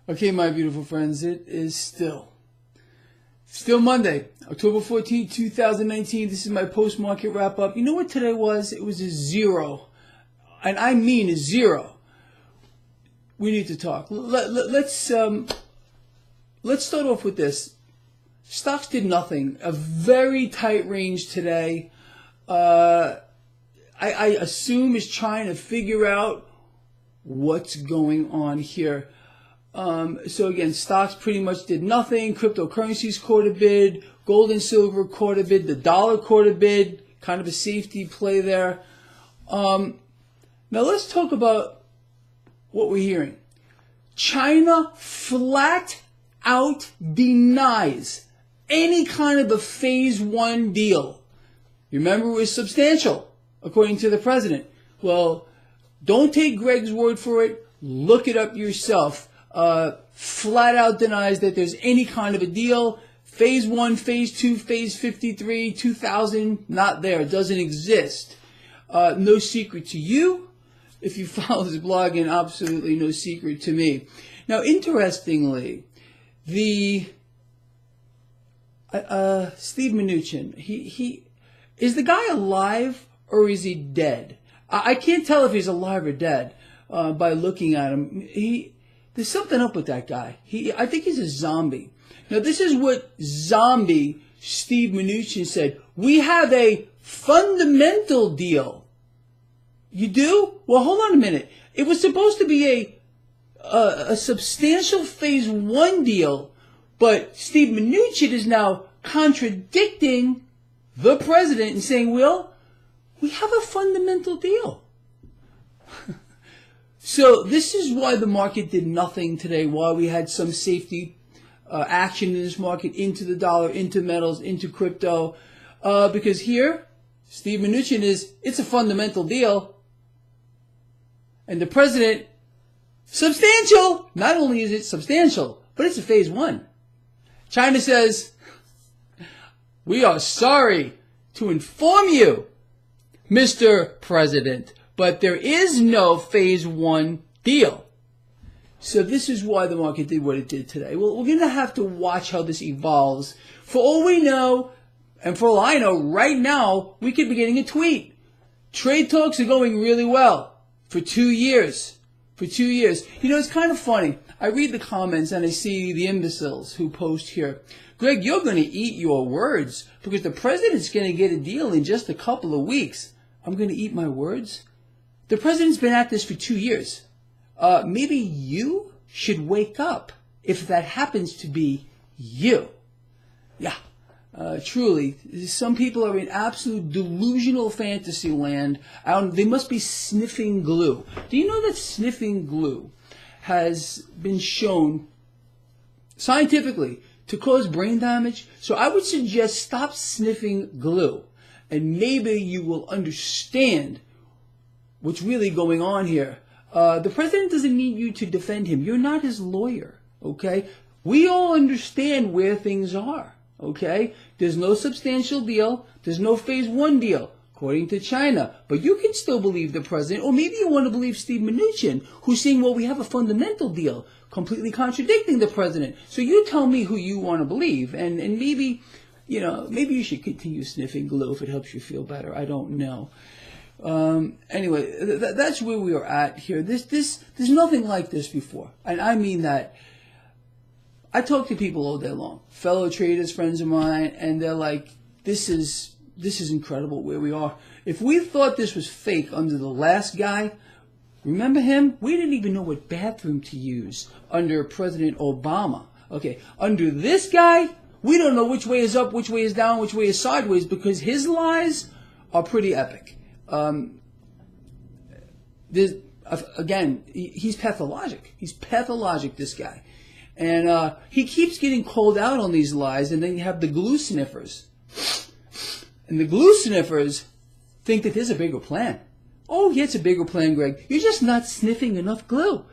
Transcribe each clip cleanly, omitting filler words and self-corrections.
Okay, my beautiful friends, it is still Monday, October 14th, 2019. This is my post-market wrap-up. You know what today was? It was a zero. And I mean a zero. We need to talk. Let's start off with this. Stocks did nothing. A very tight range today. I assume is trying to figure out what's going on here. So again, stocks pretty much did nothing. Cryptocurrencies caught a bid. Gold and silver caught a bid. The dollar caught a bid. Kind of a safety play there. Now let's talk about what we're hearing. China flat out denies any kind of a phase one deal. You remember it was substantial, according to the president. Well, don't take Greg's word for it. Look it up yourself. Flat out denies that there's any kind of a deal. Phase 1, Phase 2, Phase 53, 2000, not there. It doesn't exist. No secret to you if you follow this blog, and absolutely no secret to me. Now, interestingly, the Steve Mnuchin, he is the guy alive or is he dead? I can't tell if he's alive or dead by looking at him. There's something up with that guy. I think he's a zombie. Now, this is what zombie Steve Mnuchin said. We have a fundamental deal. You do? Well, hold on a minute. It was supposed to be a substantial phase one deal, but Steve Mnuchin is now contradicting the president and saying, well, we have a fundamental deal. So this is why the market did nothing today, why we had some safety action in this market into the dollar, into metals, into crypto. Because here, Steve Mnuchin it's a fundamental deal. And the president, substantial. Not only is it substantial, but it's a phase one. China says, we are sorry to inform you, Mr. President, but there is no phase one deal. So this is why the market did what it did today. Well, we're going to have to watch how this evolves. For all we know, and for all I know, right now, we could be getting a tweet. Trade talks are going really well for 2 years. For 2 years. You know, it's kind of funny. I read the comments and I see the imbeciles who post here. Greg, you're going to eat your words because the president's going to get a deal in just a couple of weeks. I'm going to eat my words? The president's been at this for 2 years. Maybe you should wake up if that happens to be you. Yeah, truly. Some people are in absolute delusional fantasy land. They must be sniffing glue. Do you know that sniffing glue has been shown scientifically to cause brain damage? So I would suggest stop sniffing glue. And maybe you will understand what's really going on here. The president doesn't need you to defend him. You're not his lawyer, okay? We all understand where things are, okay? There's no substantial deal. There's no phase one deal, according to China. But you can still believe the president, or maybe you want to believe Steve Mnuchin, who's saying, well, we have a fundamental deal, completely contradicting the president. So you tell me who you want to believe, and maybe, you know, maybe you should continue sniffing glue if it helps you feel better. I don't know. Anyway, that's where we are at here. There's nothing like this before. And I mean that. I talk to people all day long, fellow traders, friends of mine, and they're like, this is incredible where we are. If we thought this was fake under the last guy, remember him? We didn't even know what bathroom to use under President Obama. Okay, under this guy, we don't know which way is up, which way is down, which way is sideways, because his lies are pretty epic. Again, he's pathologic. He's pathologic, this guy. And he keeps getting called out on these lies, and then you have the glue sniffers. And the glue sniffers think that there's a bigger plan. Oh, yeah, it's a bigger plan, Greg. You're just not sniffing enough glue.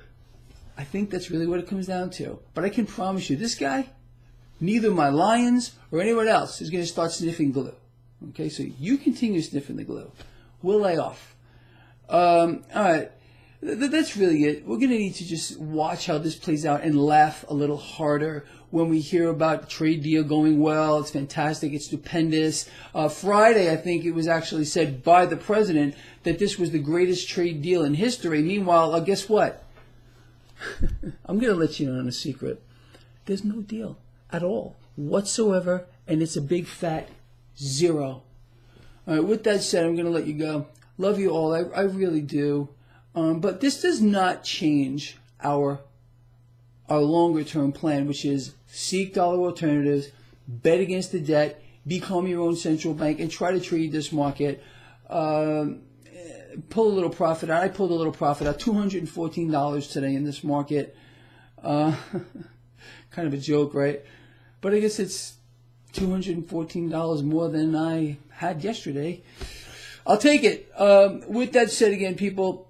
I think that's really what it comes down to. But I can promise you, this guy, neither my lions or anyone else is going to start sniffing glue. Okay, so you continue sniffing the glue. We'll lay off. All right. That's really it. We're going to need to just watch how this plays out and laugh a little harder when we hear about the trade deal going well. It's fantastic. It's stupendous. Friday, I think it was actually said by the president that this was the greatest trade deal in history. Meanwhile, guess what? I'm going to let you in on a secret. There's no deal at all whatsoever, and it's a big fat zero. All right, with that said, I'm going to let you go. Love you all. I really do. But this does not change our longer-term plan, which is seek dollar alternatives, bet against the debt, become your own central bank, and try to trade this market. Pull a little profit out. I pulled a little profit out, $214 today in this market. Kind of a joke, right? But I guess it's $214 more than I had yesterday. I'll take it. With that said, again, people,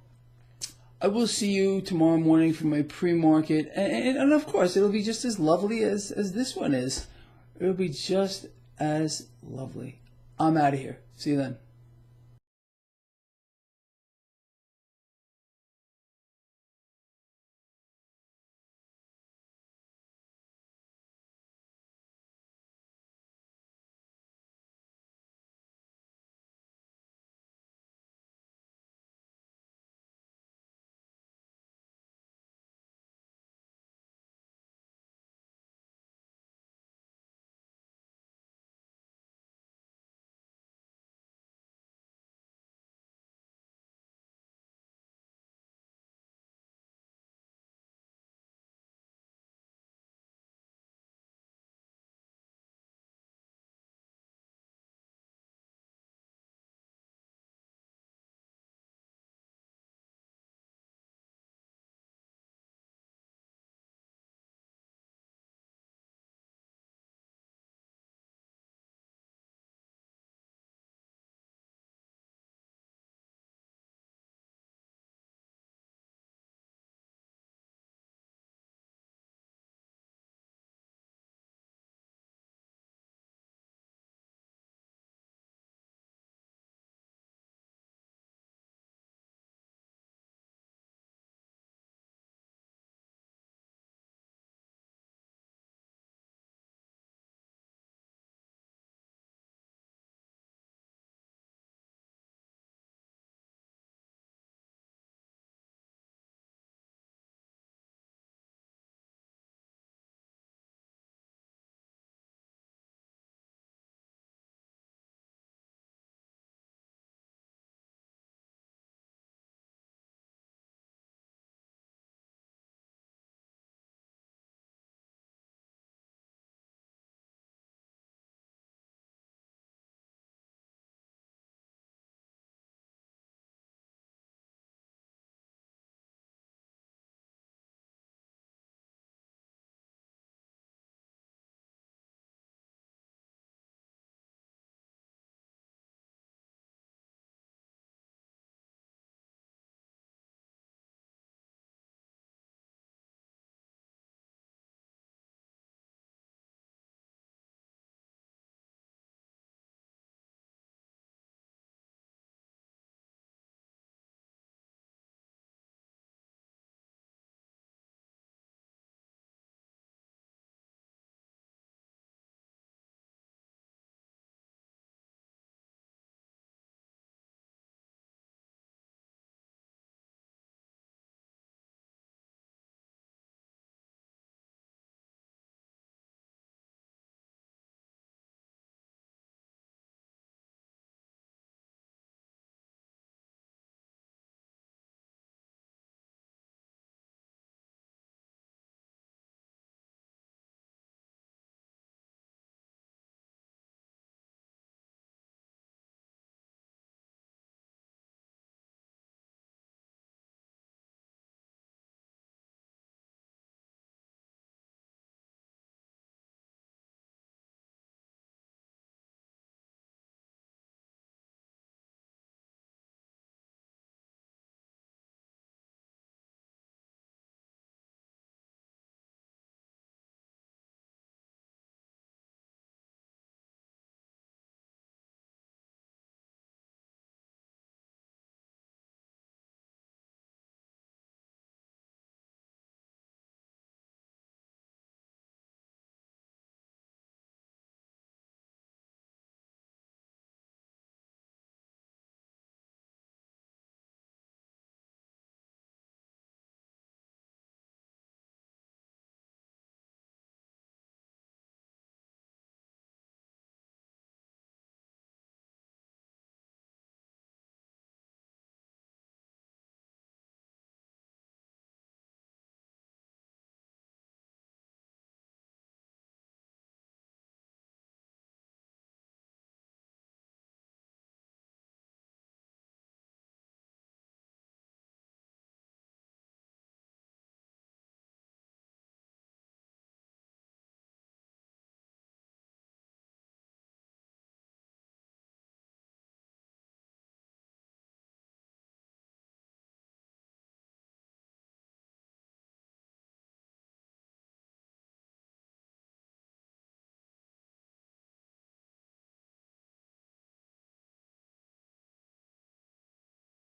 I will see you tomorrow morning for my pre-market. And of course, it'll be just as lovely as this one is. It'll be just as lovely. I'm out of here. See you then.